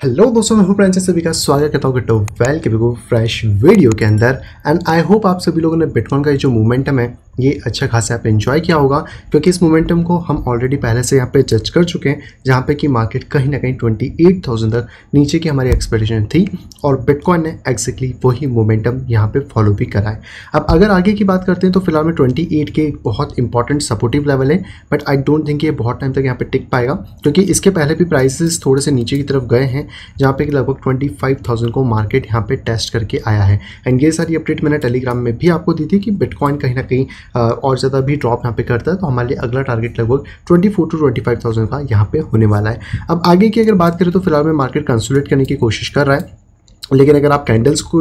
Hello दोस्तों, मैं हूं फ्रेंड्स, सभी का स्वागत करता हूं वेल के फ्रेश वीडियो के अंदर। एंड आई होप आप सभी लोगों ने बिटकॉइन का जो मोमेंटम है ये अच्छा खासा आप एंजॉय किया होगा, क्योंकि इस मोमेंटम को हम ऑलरेडी पहले से यहाँ पे जज कर चुके हैं, जहाँ पे कि मार्केट कहीं ना कहीं 28,000 तक नीचे की हमारी एक्सपेक्टेशन थी और बिटकॉइन ने एक्जैक्टली वही मोमेंटम यहाँ पे फॉलो भी करा है। अब अगर आगे की बात करते हैं तो फिलहाल में 28 के एक बहुत इंपॉर्टेंट सपोर्टिव लेवल है, बट आई डोंट थिंक ये बहुत टाइम तक यहाँ पे टिक पाएगा, क्योंकि इसके पहले भी प्राइसेस थोड़े से नीचे की तरफ गए हैं, जहाँ पे लगभग 25,000 को मार्केट यहाँ पे टेस्ट करके आया है। एंड ये सारी अपडेट मैंने टेलीग्राम में भी आपको दी थी कि बिटकॉइन कहीं ना कहीं और ज़्यादा भी ड्रॉप यहाँ पे करता है, तो हमारे लिए अगला टारगेट लगभग 24 to 25,000 का यहाँ पे होने वाला है। अब आगे की अगर बात करें तो फिलहाल में मार्केट कंसोलिडेट करने की कोशिश कर रहा है, लेकिन अगर आप कैंडल्स को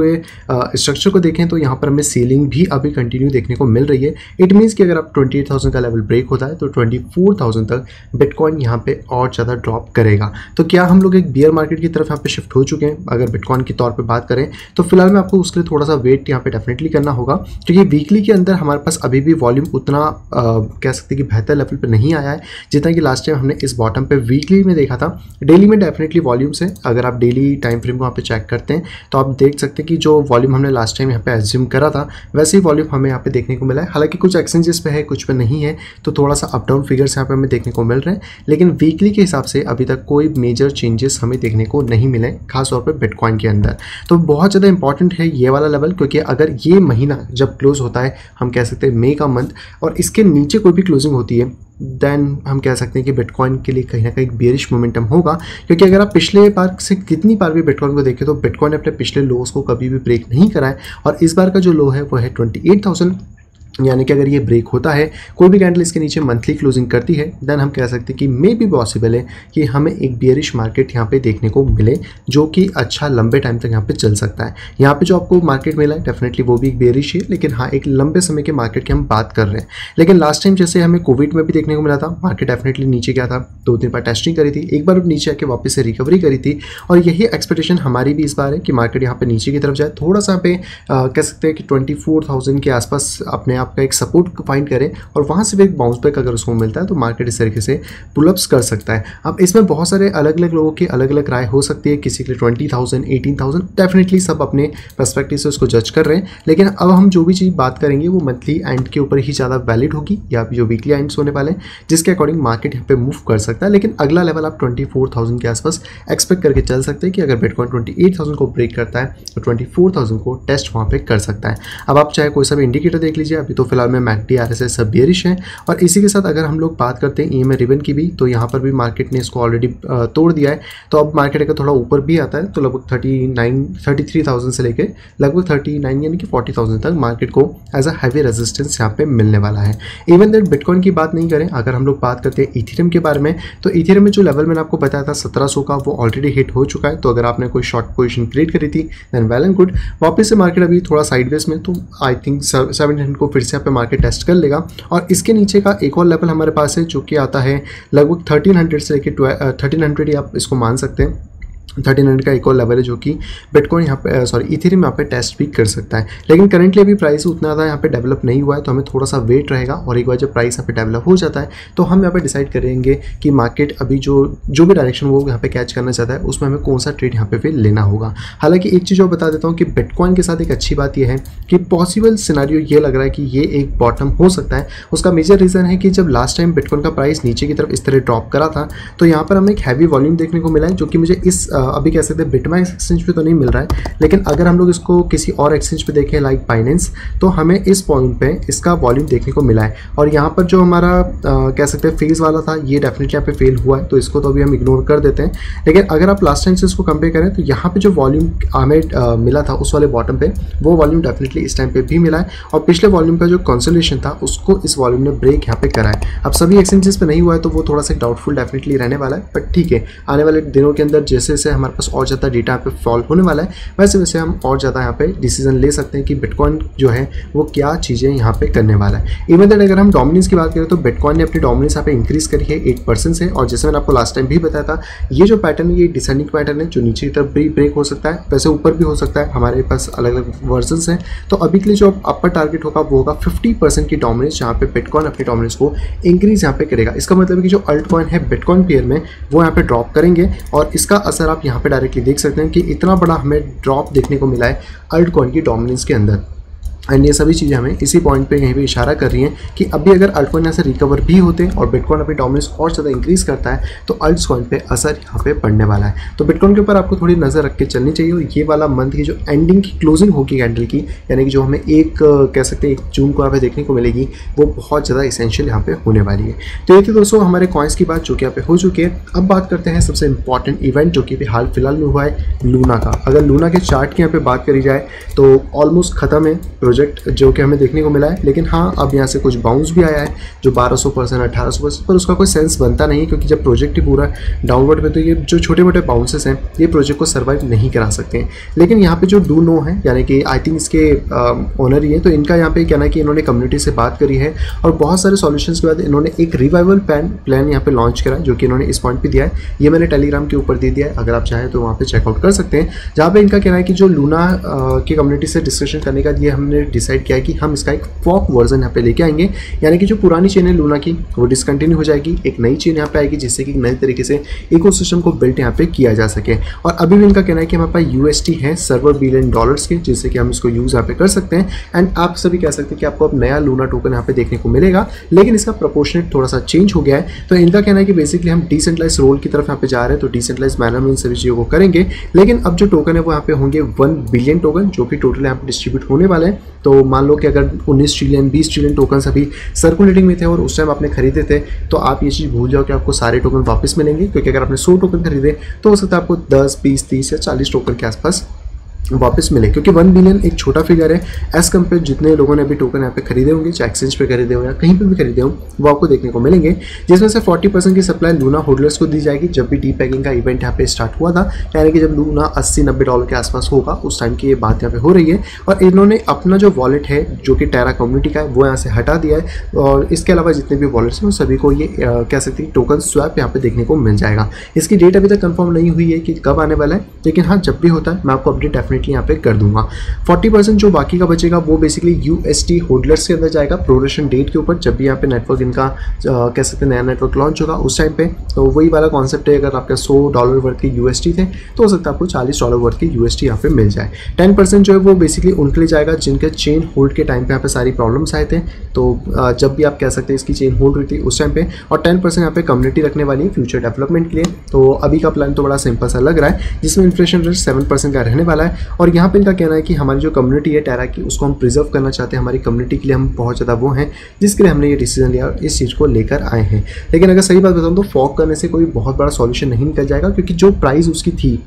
स्ट्रक्चर को देखें तो यहाँ पर हमें सेलिंग भी अभी कंटिन्यू देखने को मिल रही है। इट मीन्स कि अगर आप 28,000 का लेवल ब्रेक होता है तो 24,000 तक बिटकॉइन यहाँ पे और ज़्यादा ड्रॉप करेगा। तो क्या हम लोग एक बियर मार्केट की तरफ यहाँ पे शिफ्ट हो चुके हैं अगर बिटकॉइन के तौर पे बात करें? तो फिलहाल में आपको उसके लिए थोड़ा सा वेट यहाँ पे डेफिनेटली करना होगा, क्योंकि वीकली के अंदर हमारे पास अभी भी वॉल्यूम उतना कह सकते हैं कि बेहतर लेवल पर नहीं आया है जितना कि लास्ट टाइम हमने इस बॉटम पे वीकली में देखा था। डेली में डेफिनेटली वॉल्यूम्स है, अगर आप डेली टाइम फ्रेम को यहाँ पे चेक करते हैं तो आप देख सकते हैं कि जो वॉल्यूम हमने लास्ट टाइम यहाँ पे एज्यूम करा था वैसे ही वॉल्यूम हमें यहाँ पे देखने को मिला है। हालांकि कुछ एक्सचेंजेस पे है, कुछ पे नहीं है, तो थोड़ा सा अप डाउन फिगर्स यहाँ पे हमें देखने को मिल रहे हैं, लेकिन वीकली के हिसाब से अभी तक कोई मेजर चेंजेस हमें देखने को नहीं मिले, खासतौर पर बिटकॉइन के अंदर। तो बहुत ज़्यादा इंपॉर्टेंट है ये वाला लेवल, क्योंकि अगर ये महीना जब क्लोज होता है, हम कह सकते हैं मई का मंथ, और इसके नीचे कोई भी क्लोजिंग होती है, देन हम कह सकते हैं कि बिटकॉइन के लिए कहीं ना कहीं बेयरिश मोमेंटम होगा। क्योंकि अगर आप पिछले बार से कितनी बार भी बिटकॉइन को देखें तो बिटकॉइन ने अपने पिछले लोस को कभी भी ब्रेक नहीं करा है, और इस बार का जो लो है वो है 28,000। यानी कि अगर ये ब्रेक होता है, कोई भी कैंडल इसके नीचे मंथली क्लोजिंग करती है, देन हम कह सकते हैं कि मे बी पॉसिबल है कि हमें एक बियरिश मार्केट यहाँ पे देखने को मिले, जो कि अच्छा लंबे टाइम तक यहाँ पे चल सकता है। यहाँ पे जो आपको मार्केट मिला है डेफिनेटली वो भी एक बियरिश है, लेकिन हाँ एक लंबे समय के मार्केट की हम बात कर रहे हैं। लेकिन लास्ट टाइम जैसे हमें कोविड में भी देखने को मिला था, मार्केट डेफिनेटली नीचे गया था, 2-3 बार टेस्टिंग करी थी, एक बार नीचे आके वापस से रिकवरी करी थी, और यही एक्सपेक्टेशन हमारी भी इस बार है कि मार्केट यहाँ पे नीचे की तरफ जाए, थोड़ा सा पे कह सकते हैं कि 24,000 के आसपास अपने आप का एक सपोर्ट फाइंड करें, और वहाँ से भी एक बाउंस बैक अगर उसको मिलता है तो मार्केट इस तरीके से पुलअप्स कर सकता है। अब इसमें बहुत सारे अलग अलग लोगों की अलग अलग राय हो सकती है, किसी के लिए 20,000, 18,000, डेफिनेटली सब अपने पर्सपेक्टिव से उसको जज कर रहे हैं। लेकिन अब हम जो भी चीज़ बात करेंगे वो मंथली एंड के ऊपर ही ज़्यादा वैलिड होगी, या जो वीकली एंड्स होने वाले हैं, जिसके अकॉर्डिंग मार्केट यहाँ पे मूव कर सकता है। लेकिन अगला लेवल आप 24,000 के आसपास एक्सपेक्ट करके चल सकते हैं कि अगर बिटकॉइन 28,000 को ब्रेक करता है तो 24,000 को टेस्ट वहाँ पे कर सकता है। अब आप चाहे कोई सा भी इंडिकेटर देख लीजिए, अभी तो फिलहाल में मैकडी RSI सब बेयरिश है। और इसी के साथ अगर हम लोग बात करते हैं EMA रिबन की भी, तो यहाँ पर भी मार्केट ने इसको ऑलरेडी तोड़ दिया है। तो अब मार्केट अगर थोड़ा ऊपर भी आता है तो लगभग 33,000 से लेकर लगभग 39 यानी कि 40,000 तक मार्केट को एज अ हैवी रेजिस्टेंस यहाँ पे मिलने वाला है। इवन दैट बिटकॉइन की बात नहीं करें, अगर हम लोग बात करते हैं इथेरियम के बारे में, तो इथेरियम में जो लेवल मैंने आपको बताया था 1700 का, वो ऑलरेडी हिट हो चुका है। तो अगर आपने कोई शॉर्ट पोजीशन क्रिएट करी थी देन वेल एंड गुड। वापस से मार्केट अभी थोड़ा साइडवेज में, तो आई थिंक 700 को फिर से यहाँ पे मार्केट टेस्ट कर लेगा। और इसके नीचे का एक और लेवल हमारे पास है जो कि आता है लगभग 1300 से लेकर 1300 ही आप इसको मान सकते हैं। 1300 का एक और लेवल है जो कि बिटकॉइन यहाँ पे इथेरियम यहाँ पे टेस्ट भी कर सकता है। लेकिन करंटली अभी प्राइस उतना ज़्यादा यहाँ पे डेवलप नहीं हुआ है, तो हमें थोड़ा सा वेट रहेगा, और एक बार जब प्राइस यहाँ पे डेवलप हो जाता है तो हम यहाँ पे डिसाइड करेंगे कि मार्केट अभी जो भी डायरेक्शन वो यहाँ पे कैच करना चाहता है उसमें हमें कौन सा ट्रेड यहाँ पे फिर लेना होगा। हालांकि एक चीज़ और बता देता हूँ कि बिटकॉइन के साथ एक अच्छी बात यह है कि पॉसिबल सिनारियो ये लग रहा है कि ये एक बॉटम हो सकता है। उसका मेजर रीज़न है कि जब लास्ट टाइम बिटकॉइन का प्राइस नीचे की तरफ इस तरह ड्रॉप करा था, तो यहाँ पर हमें एक हैवी वॉल्यूम देखने को मिला है, जो कि मुझे इस अभी कह सकते हैं बिटमैक्स एक्सचेंज पे तो नहीं मिल रहा है। लेकिन अगर हम लोग इसको किसी और एक्सचेंज पे देखें लाइक बाइनेंस, तो हमें इस पॉइंट पे इसका वॉल्यूम देखने को मिला है। और यहाँ पर जो हमारा कह सकते हैं फेज वाला था, ये डेफिनेटली यहाँ पे फेल हुआ है, तो इसको तो अभी हम इग्नोर कर देते हैं। लेकिन अगर आप लास्ट टाइम से इसको कंपेयर करें तो यहाँ पे जो वॉल्यूम हमें मिला था उस वाले बॉटम पे, वो वॉल्यूम डेफिनेटली इस टाइम पे भी मिला है। और पिछले वॉल्यूम का जो कंसोलिडेशन था उसको इस वॉल्यूम ने ब्रेक यहाँ पे करा है। अब सभी एक्सचेंजेस पे नहीं हुआ है तो वो थोड़ा सा डाउटफुल डेफिनेटली रहने वाला है, बट ठीक है, आने वाले दिनों के अंदर जैसे जैसे हमारे पास और ज़्यादा डेटा यहाँ पे फॉल होने वाला है, वैसे वैसे हम और ज़्यादा यहाँ पे डिसीजन ले सकते हैं कि बिटकॉइन जो है वो क्या चीज़ें यहाँ पे करने वाला है। इवन दैट अगर हम डोमिनेंस की बात करें तो बिटकॉइन ने अपनी डोमिनेंस यहाँ पे इंक्रीज करी है 8% से, और जैसे मैंने आपको लास्ट टाइम भी बताया था, ये जो पैटर्न है ये डिसेंडिंग पैटर्न है, जो नीचे की तरफ भी ब्रेक हो सकता है, वैसे ऊपर भी हो सकता है। हमारे पास अलग अलग वर्जन्स हैं। तो अभी के लिए जो अपर टारगेट होगा वो होगा 50% की डोमिनेंस, जहाँ पे बिटकॉइन अपनी डोमिनेंस को इंक्रीज यहाँ पे करेगा। इसका मतलब है कि जो अल्ट कॉइन है बिटकॉइन पेयर में वो यहाँ पे ड्रॉप करेंगे, और इसका असर आप आप यहाँ पे डायरेक्टली देख सकते हैं कि इतना बड़ा हमें ड्रॉप देखने को मिला है अल्ट कॉइन की डोमिनेंस के अंदर। एंड ये सभी चीज़ें हमें इसी पॉइंट पे कहीं पे इशारा कर रही हैं कि अभी अगर अल्टकॉइन यहाँ से रिकवर भी होते हैं और बिटकॉइन अपनी डोमिनेंस और ज़्यादा इंक्रीज़ करता है तो अल्ट्स कॉइन पे असर यहाँ पे पड़ने वाला है। तो बिटकॉइन के ऊपर आपको थोड़ी नज़र रख के चलनी चाहिए। और ये वाला मंथ की जो एंडिंग की क्लोजिंग होगी कैंडल की, यानी कि जो हमें कह सकते हैं 1 जून को यहाँ पे देखने को मिलेगी, वो बहुत ज़्यादा इसेंशियल यहाँ पे होने वाली है। तो ये थी दोस्तों हमारे कॉइन्स की बात जो कि यहाँ पे हो चुकी है। अब बात करते हैं सबसे इंपॉर्टेंट इवेंट जो कि हाल फिलहाल में हुआ है लूना का। अगर लूना के चार्ट की यहाँ पे बात करी जाए तो ऑलमोस्ट खत्म है प्रोजेक्ट जो कि हमें देखने को मिला है। लेकिन हाँ, अब यहाँ से कुछ बाउंस भी आया है जो 1200% 1800%, पर उसका कोई सेंस बनता नहीं, क्योंकि जब प्रोजेक्ट ही पूरा डाउनवर्ड पे, तो ये जो छोटे मोटे बाउंसेस हैं ये प्रोजेक्ट को सर्वाइव नहीं करा सकते हैं। लेकिन यहाँ पे जो डू नो है, यानी कि आई थिंक इसके ओनर ही है, तो इनका यहाँ पे कहना है कि इन्होंने कम्युनिटी से बात करी है और बहुत सारे सॉल्यूशंस के बाद इन्होंने एक रिवाइवल प्लान यहाँ पे लॉन्च करा, जो कि इन्होंने इस पॉइंट पे दिया है। ये मैंने टेलीग्राम के ऊपर दे दिया है, अगर आप चाहें तो वहाँ पे चेकआउट कर सकते हैं, जहाँ पे इनका कहना है कि जो लूना की कम्युनिटी से डिस्कशन करने का ये हमने डिसाइड किया है कि हम इसका एक फॉक वर्जन यहाँ पे लेके आएंगे, यानी कि जो पुरानी चेन है लूना की वो डिसकंटिन्यू हो जाएगी, एक नई चेन यहाँ पे आएगी जिससे कि नए तरीके से इकोसिस्टम को बिल्ड यहाँ पे किया जा सके। और अभी भी इनका कहना है कि हमारे पास UST है सर्वर बिलियन डॉलर्स के, जिससे कि हम इसको यूज़ यहाँ पे कर सकते हैं। एंड आप सभी कह सकते हैं कि आपको अब नया लूना टोकन यहाँ पे देखने को मिलेगा, लेकिन इसका प्रोपोर्शनेट थोड़ा सा चेंज हो गया है। तो इनका कहना है कि बेसिकली हम डिसेंट्रलाइज रोल की तरफ यहाँ पे जा रहे हैं, तो डिसेंट्रलाइज मैनर में इन सभी चीज़ों को करेंगे। लेकिन अब जो टोकन है वो यहाँ पे होंगे 1 बिलियन टोकन, जो कि टोटल यहाँ पे डिस्ट्रीब्यूट होने वाले हैं। तो मान लो कि अगर 19 ट्रिलियन 20 ट्रिलियन टोकन अभी सर्कुलेटिंग में थे और उस टाइम आपने खरीदे थे, तो आप ये चीज़ भूल जाओ कि आपको सारे टोकन वापस मिलेंगे, क्योंकि अगर आपने 100 टोकन खरीदे तो हो सकता है आपको 10, 20, 30 या 40 टोकन के आसपास वापस मिले, क्योंकि 1 बिलियन एक छोटा फिगर है एज कम्पेयर जितने लोगों ने अभी टोकन यहाँ पे खरीदे होंगे, चाहे एक्सचेंज पे खरीदे हो या कहीं पे भी खरीदे हो, वो आपको देखने को मिलेंगे। जिसमें से 40% की सप्लाई लूना होल्डर्स को दी जाएगी। जब भी डीपैगिंग का इवेंट यहाँ पे स्टार्ट हुआ था, यानी कि जब लूना 80-90 डॉलर के आसपास होगा, उस टाइम की ये बात यहाँ पे हो रही है। और इन्होंने अपना जो वॉलेट है जो कि टेरा कम्युनिटी का है वो यहाँ से हटा दिया है, और इसके अलावा जितने भी वॉलेट्स हैं उन सभी को ये कह सकते हैं टोकन स्वैप यहाँ पे देखने को मिल जाएगा। इसकी डेट अभी तक कंफर्म नहीं हुई है कि कब आने वाला है, लेकिन हाँ, जब भी होता है मैं आपको अपडेट डेफिनेटली यहाँ पे कर दूंगा। 40% जो बाकी का बचेगा वो बेसिकली UST होल्डर्स के अंदर जाएगा प्रोरेशन डेट के ऊपर, जब भी यहाँ पे नेटवर्क इनका कह सकते हैं नया नेटवर्क लॉन्च होगा उस टाइम पे। तो वही वाला कॉन्सेप्ट है, अगर आपका $100 वर्थ के UST थे तो हो सकता है आपको $40 वर्थ के UST यहाँ पे मिल जाए। 10% जो है वो बेसिकली उनके लिए जाएगा जिनके चेन होल्ड के टाइम पे यहाँ पे सारी प्रॉब्लम्स आए थे, तो जब भी आप कह सकते हैं इसकी चेन होल्ड हुई थी उस टाइम पे। और 10% यहाँ पे कम्युनिटी रखने वाली है फ्यूचर डेवलपमेंट के लिए। तो अभी का प्लान तो बड़ा सिंपल सा लग रहा है, जिसमें इन्फ्लेशन रेट 7% का रहने वाला है। और यहाँ पे इनका कहना है कि हमारी जो कम्युनिटी है टेरा की, उसको हम प्रिजर्व करना चाहते हैं। हमारी कम्युनिटी के लिए हम बहुत ज़्यादा वो हैं जिसके लिए हमने ये डिसीजन लिया और इस चीज़ को लेकर आए हैं। लेकिन अगर सही बात बताऊँ तो फॉक करने से कोई बहुत बड़ा सॉल्यूशन नहीं निकल जाएगा, क्योंकि जो प्राइस उसकी थी,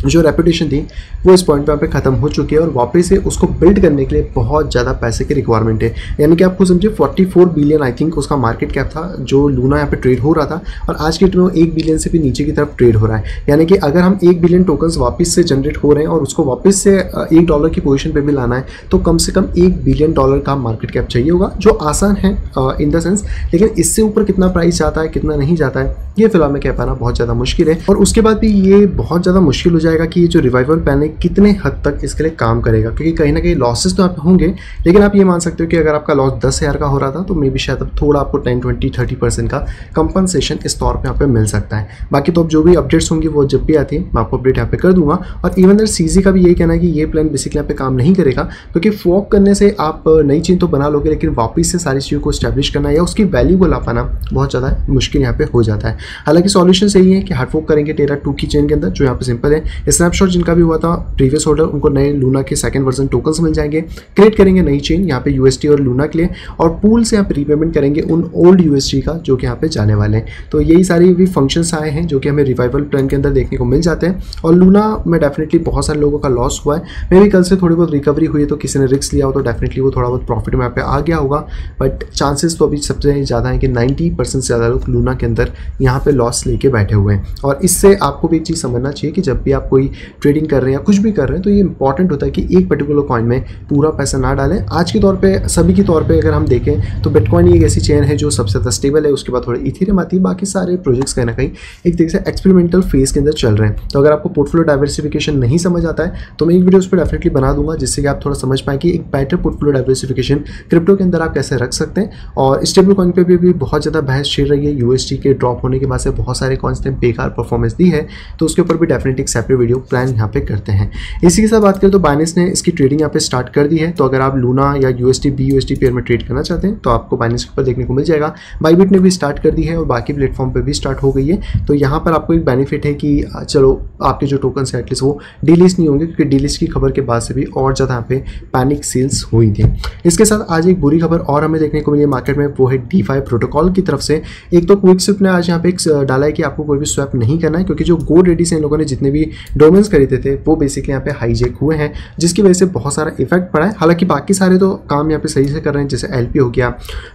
जो रेपुटेशन थी, वो इस पॉइंट पे ख़त्म हो चुकी है और वापस से उसको बिल्ड करने के लिए बहुत ज़्यादा पैसे की रिक्वायरमेंट है। यानी कि आपको समझिए 44 बिलियन आई थिंक उसका मार्केट कैप था जो लूना यहाँ पे ट्रेड हो रहा था, और आज के डेट में 1 बिलियन से भी नीचे की तरफ ट्रेड हो रहा है। यानी कि अगर हम 1 बिलियन टोकन्स वापस से जनरेट हो रहे हैं और उसको वापस से $1 की पोजीशन पे भी लाना है, तो कम से कम $1 बिलियन का मार्केट कैप चाहिए होगा, जो आसान है इन द सेंस। लेकिन इससे ऊपर कितना प्राइस जाता है, कितना नहीं जाता है, ये फिलहाल में कह पाना बहुत ज़्यादा मुश्किल है। और उसके बाद भी ये बहुत ज़्यादा मुश्किल हो जाएगा कि ये जो रिवाइवल प्लान है कितने हद तक इसके लिए काम करेगा, क्योंकि कहीं ना कहीं लॉसेस तो आप होंगे। लेकिन आप ये मान सकते हो कि अगर आपका लॉस 10,000 का हो रहा था, तो मे बी शायद अब थोड़ा आपको 10, 20, 30% का कंपनसेशन इस तौर पे यहाँ पे मिल सकता है। बाकी तो अब जो भी अपडेट्स होंगी वो जब भी आती है मैं आपको अपडेट यहाँ पे कर दूंगा। और इवन दर CZ का भी यही कहना है कि ये प्लान बेसिकली यहाँ पे काम नहीं करेगा, क्योंकि फॉक करने से आप नई चीज़ तो बना लोगे, लेकिन वापस से सारी चीज़ों को स्टैब्लिश करना या उसकी वैल्यू को ला पाना बहुत ज़्यादा मुश्किल यहाँ पे हो जाता है। हालांकि सॉल्यूशन सही है कि हार्ड फॉक करेंगे टेरा 2 की चेन के अंदर, जो यहाँ पे सिंपल है। स्नैपशॉट जिनका भी हुआ था प्रीवियस होल्डर, उनको नए लूना के सेकंड वर्जन टोकन्स मिल जाएंगे। क्रिएट करेंगे नई चेन यहाँ पे UST और लूना के लिए, और पूल से यहाँ पे रीपेमेंट करेंगे उन ओल्ड UST का जो कि यहाँ पे जाने वाले हैं। तो यही सारी भी फंक्शंस आए हैं जो कि हमें रिवाइवल प्लान के अंदर देखने को मिल जाते हैं। और लूना में डेफिनेटली बहुत सारे लोगों का लॉस हुआ है। मे भी कल से थोड़ी बहुत रिकवरी हुई है, तो किसी ने रिस्क लिया हो तो डेफिनेटली वो थोड़ा बहुत प्रॉफिट में यहाँ पे आ गया होगा। बट चांसेस तो अभी सबसे ज़्यादा है कि 90% से ज़्यादा लोग लूना के अंदर यहाँ पे लॉस लेके बैठे हुए हैं। और इससे आपको भी एक चीज़ समझना चाहिए कि जब भी आप कोई ट्रेडिंग कर रहे हैं या कुछ भी कर रहे हैं, तो ये इंपॉर्टेंट होता है कि एक पर्टिकुलर कॉइन में पूरा पैसा ना डालें। आज के तौर पे सभी के तौर पे अगर हम देखें तो बिटकॉइन एक ऐसी चेन है जो सबसे ज़्यादा स्टेबल है। उसके बाद थोड़ी इथेरियम आती है, बाकी सारे प्रोजेक्ट्स कहीं ना कहीं एक तरीके से एक्सपेरिमेंटल फेज के अंदर चल रहे हैं। तो अगर आपको पोर्टफोलियो डाइवर्सिफिकेशन नहीं समझ आता है तो मैं एक वीडियो उस पर डेफिनेटली बना दूंगा, जिससे कि आप थोड़ा समझ पाएँ कि एक बेटर पोर्टफोलियो डाइवर्सिफिकेशन क्रिप्टो के अंदर आप कैसे रख सकते हैं। और स्टेबल कॉइन पर भी बहुत ज़्यादा बहस छिड़ रही है UST के ड्रॉप होने होने के बाद से बहुत सारे कॉइन्स ने बेकार परफॉर्मेंस दी है, तो उसके ऊपर भी डेफिनेटली एक सेपरेट वीडियो प्लान यहाँ पे करते हैं। इसी के साथ बात करें तो बाइनेंस ने इसकी ट्रेडिंग यहाँ पे स्टार्ट कर दी है। तो अगर आप लूना या USD BUSD पेयर में ट्रेड करना चाहते हैं तो आपको बाइनेंस के ऊपर देखने को मिल जाएगा। बाइबिट ने भी स्टार्ट कर दी है और बाकी प्लेटफॉर्म पे भी स्टार्ट हो गई है। तो यहाँ पर आपको एक बेनिफिट है कि चलो आपके जो टोकन्स है एटलीस्ट वो डीलिस्ट नहीं होंगे, क्योंकि डीलिस्ट की खबर के बाद से भी और ज़्यादा यहाँ पे पैनिक सेल्स हुई थी। इसके साथ आज एक बुरी खबर और हमें देखने को मिली है मार्केट में, वो है DeFi प्रोटोकॉल की तरफ से। एक तो क्विकस्विप ने आज यहाँ पे एक डाला है कि आपको कोई भी स्वैप नहीं करना है, क्योंकि जो GoDaddy से इन लोगों ने जितने भी डोमेन्स खरीदे थे वो बेसिकली यहाँ पे हाईजेक हुए हैं, जिसकी वजह से बहुत सारा इफेक्ट पड़ा है। हालांकि बाकी सारे तो काम यहाँ पे सही से कर रहे हैं, जैसे LP हो गया,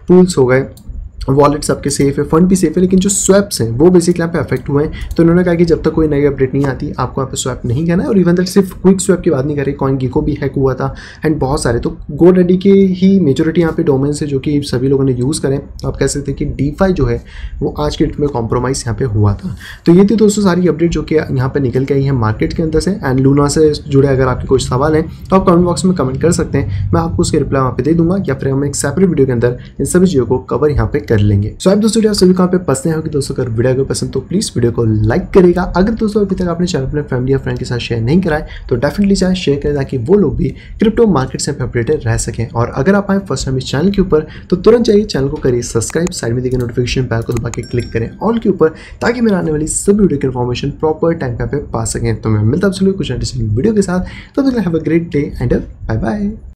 पूल्स हो गए, वॉलेट्स आपके सेफ है, फंड भी सेफ है, लेकिन जो स्वैप्स हैं वो बेसिकली यहाँ पे अफेक्ट हुए हैं। तो उन्होंने कहा कि जब तक कोई नई अपडेट नहीं आती आपको यहाँ पे स्वैप नहीं करना है। और इवन दैट सिर्फ क्विक स्वैप की बात नहीं कर रही, CoinGecko भी हैक हुआ था एंड बहुत सारे। तो GoDaddy के ही मेजोरिटी यहाँ पे डोमेन्स है जो कि सभी लोगों ने यूज़ करें। तो आप कह सकते हैं कि DeFi जो है वो आज के डेट में कॉम्प्रोमाइज़ यहाँ पे हुआ था। तो ये थी दोस्तों सारी अपडेट जो कि यहाँ पे निकल के आई है मार्केट के अंदर से। एंड लूना से जुड़े अगर आपके कुछ सवाल हैं तो आप कमेंट बॉक्स में कमेंट कर सकते हैं, मैं आपको उसके रिप्लाई वहाँ पे दे दूंगा, या फिर हम एक सेपरेट वीडियो के अंदर इन सभी चीज़ों को कवर यहाँ पे कर लेंगे। सो आप दोस्तों सभी कहाँ पे पसंद है कि दोस्तों अगर वीडियो को पसंद तो प्लीज वीडियो को लाइक करेगा। अगर दोस्तों अभी तक आपने चैनल अपने फैमिली या फ्रेंड के साथ शेयर नहीं कराए तो डेफिनेटली चाहे शेयर करें, ताकि वो लोग भी क्रिप्टो मार्केट से अपडेटेड रह सकें। और अगर आप आए फर्स्ट टाइम इस चैनल के ऊपर तो तुरंत जाइए चैनल को करिए सब्सक्राइब, साइड में देखिए नोटिफिकेशन बेल को दबा के क्लिक करें ऑल के ऊपर, ताकि मेरे आने वाली सभी वीडियो की इन्फॉर्मेशन प्रॉपर टाइम पे पा सकें। तो मैं मिलता हूं कुछ वीडियो के साथ, तब तक have a great day and bye bye.